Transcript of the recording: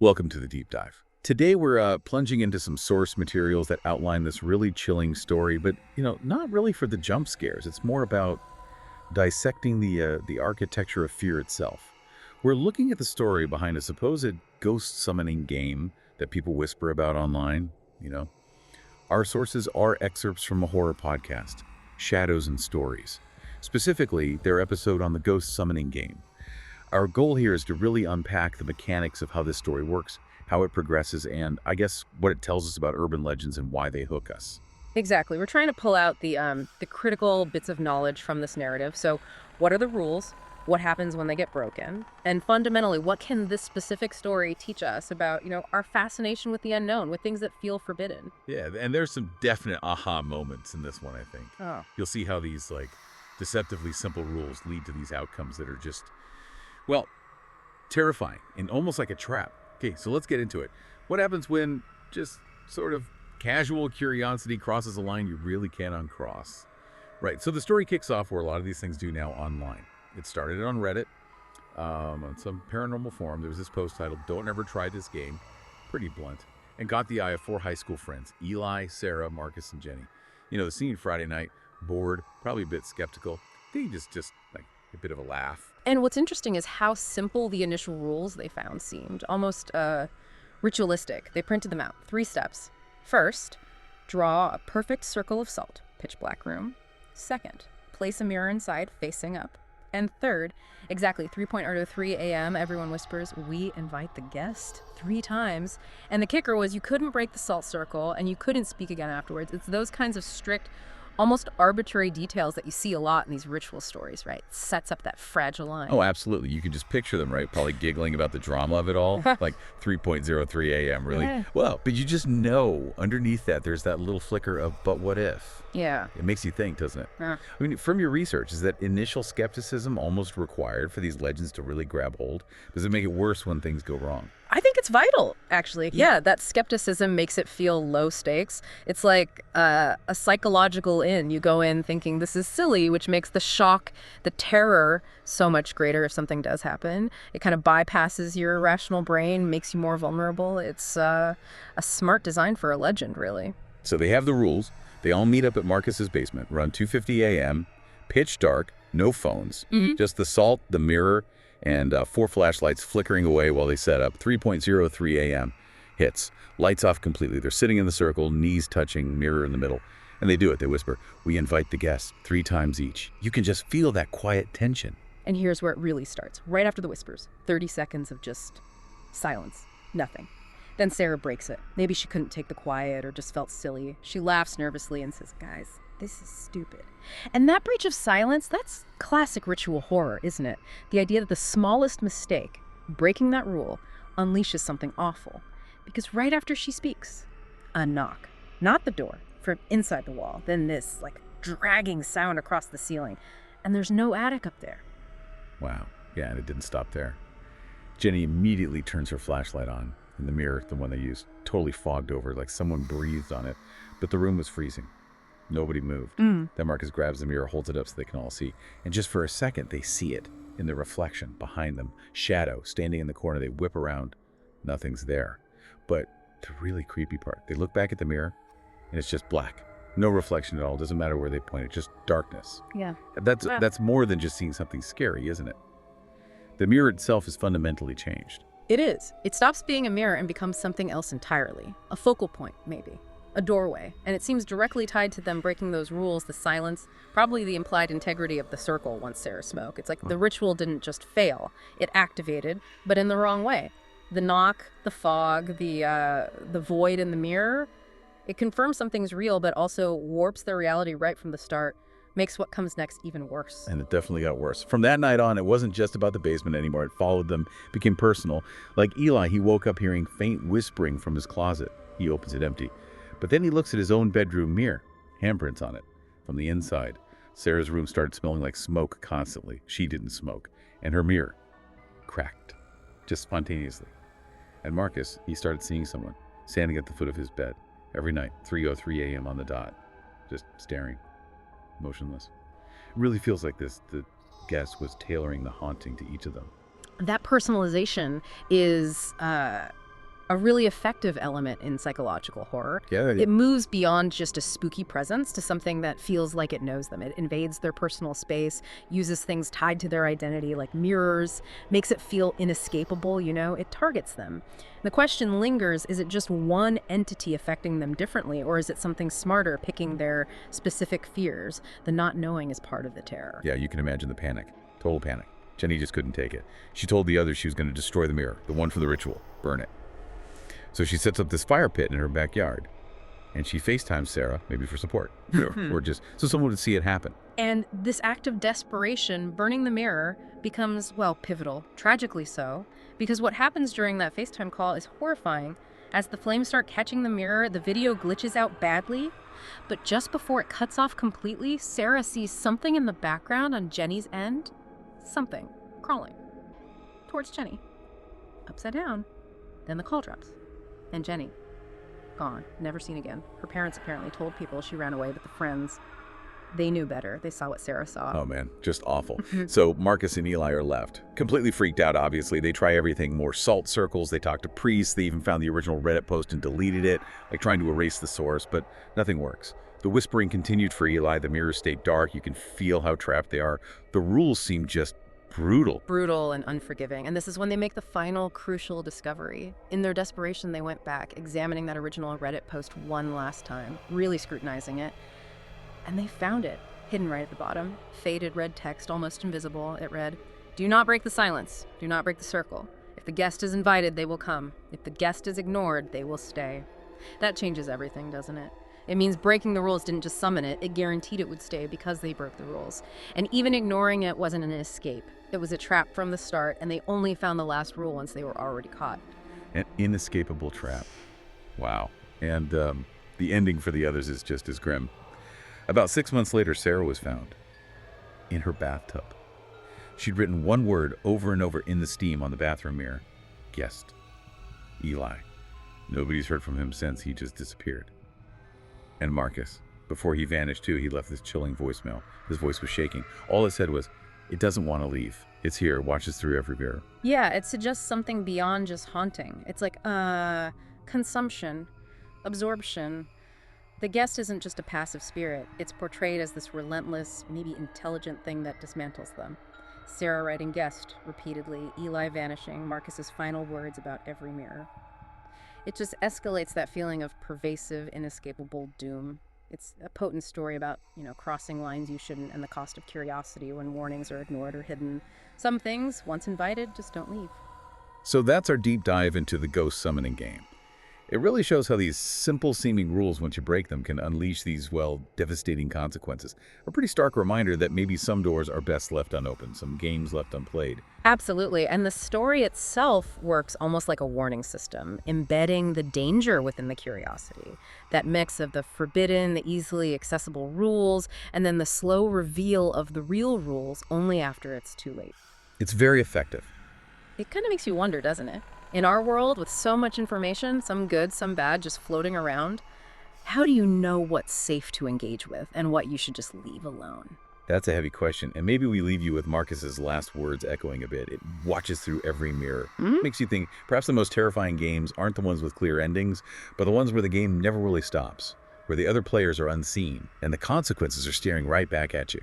Welcome to the deep dive. Today we're plunging into some source materials that outline this really chilling story, but not really for the jump scares. It's more about dissecting the architecture of fear itself. We're looking at the story behind a supposed ghost summoning game that people whisper about online. You know, our sources are excerpts from a horror podcast, Shadows and Stories, specifically their episode on the ghost summoning game. Our goal here is to really unpack the mechanics of how this story works, how it progresses, and I guess what it tells us about urban legends and why they hook us. Exactly. We're trying to pull out the critical bits of knowledge from this narrative. So, what are the rules? What happens when they get broken? And fundamentally, what can this specific story teach us about, our fascination with the unknown, with things that feel forbidden? Yeah, and there's some definite aha moments in this one, I think. Oh. You'll see how these, deceptively simple rules lead to these outcomes that are just, well, terrifying and almost like a trap. Okay, so let's get into it. What happens when just sort of casual curiosity crosses a line you really can't uncross? Right, so the story kicks off where a lot of these things do now online. It started on Reddit, on some paranormal forum. There was this post titled, "Don't Ever Try This Game," pretty blunt, and got the eye of four high school friends, Eli, Sarah, Marcus, and Jenny. The scene Friday night, bored, probably a bit skeptical. They just like a bit of a laugh. And what's interesting is how simple the initial rules they found seemed, almost ritualistic. They printed them out. 3 steps. First, draw a perfect circle of salt, pitch black room. Second, place a mirror inside, facing up. And third, exactly 3:03 a.m., everyone whispers, "We invite the guest," 3 times. And the kicker was you couldn't break the salt circle and you couldn't speak again afterwards. It's those kinds of strict, almost arbitrary details that you see a lot in these ritual stories, right? It sets up that fragile line. Oh, absolutely. You can just picture them, right? Probably giggling about the drama of it all. Like 3:03 a.m., really. Yeah. Well, but you just know underneath that there's that little flicker of, but what if? Yeah. It makes you think, doesn't it? Yeah. I mean, from your research, is that initial skepticism almost required for these legends to really grab hold? Does it make it worse when things go wrong? I think it's vital, actually. Yeah, that skepticism makes it feel low stakes. It's like a psychological in. You go in thinking this is silly, which makes the shock, the terror so much greater if something does happen. It kind of bypasses your rational brain, makes you more vulnerable. It's a smart design for a legend, really. So they have the rules. They all meet up at Marcus's basement, around 2:50 a.m., pitch dark, no phones, just the salt, the mirror, and 4 flashlights flickering away while they set up. 3:03 a.m. hits. Lights off completely. They're sitting in the circle, knees touching, mirror in the middle. And they do it. They whisper, "We invite the guests," 3 times each. You can just feel that quiet tension. And here's where it really starts. Right after the whispers, 30 seconds of just silence. Nothing. Then Sarah breaks it. Maybe she couldn't take the quiet or just felt silly. She laughs nervously and says, "Guys, this is stupid." And that breach of silence, that's classic ritual horror, isn't it? The idea that the smallest mistake, breaking that rule, unleashes something awful. Because right after she speaks, a knock. Not the door, from inside the wall. Then this, dragging sound across the ceiling. And there's no attic up there. Wow. Yeah, and it didn't stop there. Jenny immediately turns her flashlight on. In the mirror, the one they used, totally fogged over, like someone breathed on it. But the room was freezing. Nobody moved. Then Marcus grabs the mirror, holds it up so they can all see. And just for a second, they see it in the reflection behind them. Shadow standing in the corner. They whip around. Nothing's there. But the really creepy part, they look back at the mirror, and it's just black. No reflection at all. Doesn't matter where they point it. Just darkness. Yeah. That's more than just seeing something scary, isn't it? The mirror itself is fundamentally changed. It is. It stops being a mirror and becomes something else entirely. A focal point, maybe. A doorway. And it seems directly tied to them breaking those rules, the silence, probably the implied integrity of the circle once Sarah spoke. It's like the ritual didn't just fail. It activated, but in the wrong way. The knock, the fog, the void in the mirror, it confirms something's real, but also warps their reality right from the start. Makes what comes next even worse. And it definitely got worse. From that night on, it wasn't just about the basement anymore. It followed them, became personal. Like Eli, he woke up hearing faint whispering from his closet. He opens it empty. But then he looks at his own bedroom mirror. Handprints on it. From the inside. Sarah's room started smelling like smoke constantly. She didn't smoke. And her mirror cracked. Just spontaneously. And Marcus, he started seeing someone standing at the foot of his bed. Every night, 3:03 a.m. on the dot. Just staring. Motionless. It really feels like the guest was tailoring the haunting to each of them. That personalization is a really effective element in psychological horror. Yeah, It moves beyond just a spooky presence to something that feels like it knows them. It invades their personal space, uses things tied to their identity like mirrors, makes it feel inescapable, it targets them. The question lingers, is it just one entity affecting them differently, or is it something smarter picking their specific fears? The not knowing is part of the terror. Yeah, you can imagine the panic. Total panic. Jenny just couldn't take it. She told the others she was going to destroy the mirror, the one for the ritual, burn it. So she sets up this fire pit in her backyard, and she FaceTimes Sarah, maybe for support, or just so someone would see it happen. And this act of desperation, burning the mirror, becomes, well, pivotal, tragically so, because what happens during that FaceTime call is horrifying. As the flames start catching the mirror, the video glitches out badly, but just before it cuts off completely, Sarah sees something in the background on Jenny's end. Something crawling towards Jenny, upside down. Then the call drops. And Jenny, gone, never seen again. Her parents apparently told people she ran away, but the friends, they knew better. They saw what Sarah saw. Oh man, just awful. So Marcus and Eli are left, completely freaked out, obviously. They try everything, more salt circles, they talk to priests, they even found the original Reddit post and deleted it, like trying to erase the source, but nothing works. The whispering continued for Eli, the mirrors stayed dark, you can feel how trapped they are. The rules seem just brutal. Brutal and unforgiving. And this is when they make the final crucial discovery. In their desperation, they went back, examining that original Reddit post one last time, really scrutinizing it. And they found it, hidden right at the bottom. Faded red text, almost invisible. It read, "Do not break the silence. Do not break the circle. If the guest is invited, they will come. If the guest is ignored, they will stay." That changes everything, doesn't it? It means breaking the rules didn't just summon it, it guaranteed it would stay because they broke the rules. And even ignoring it wasn't an escape. It was a trap from the start, and they only found the last rule once they were already caught. An inescapable trap. Wow. And the ending for the others is just as grim. About 6 months later, Sarah was found in her bathtub. She'd written one word over and over in the steam on the bathroom mirror. Guest. Eli. Nobody's heard from him since. He just disappeared. And Marcus, before he vanished too, he left this chilling voicemail. His voice was shaking. All it said was, "It doesn't want to leave. It's here, watches through every mirror." Yeah, it suggests something beyond just haunting. It's like, consumption, absorption. The guest isn't just a passive spirit. It's portrayed as this relentless, maybe intelligent thing that dismantles them. Sarah writing guest repeatedly, Eli vanishing, Marcus's final words about every mirror. It just escalates that feeling of pervasive, inescapable doom. It's a potent story about, crossing lines you shouldn't and the cost of curiosity when warnings are ignored or hidden. Some things, once invited, just don't leave. So that's our deep dive into the ghost summoning game. It really shows how these simple-seeming rules, once you break them, can unleash these, devastating consequences. A pretty stark reminder that maybe some doors are best left unopened, some games left unplayed. Absolutely. And the story itself works almost like a warning system, embedding the danger within the curiosity. That mix of the forbidden, the easily accessible rules, and then the slow reveal of the real rules only after it's too late. It's very effective. It kind of makes you wonder, doesn't it? In our world, with so much information, some good, some bad, just floating around, how do you know what's safe to engage with and what you should just leave alone? That's a heavy question, and maybe we leave you with Marcus's last words echoing a bit. It watches through every mirror. Makes you think perhaps the most terrifying games aren't the ones with clear endings, but the ones where the game never really stops, where the other players are unseen, and the consequences are staring right back at you.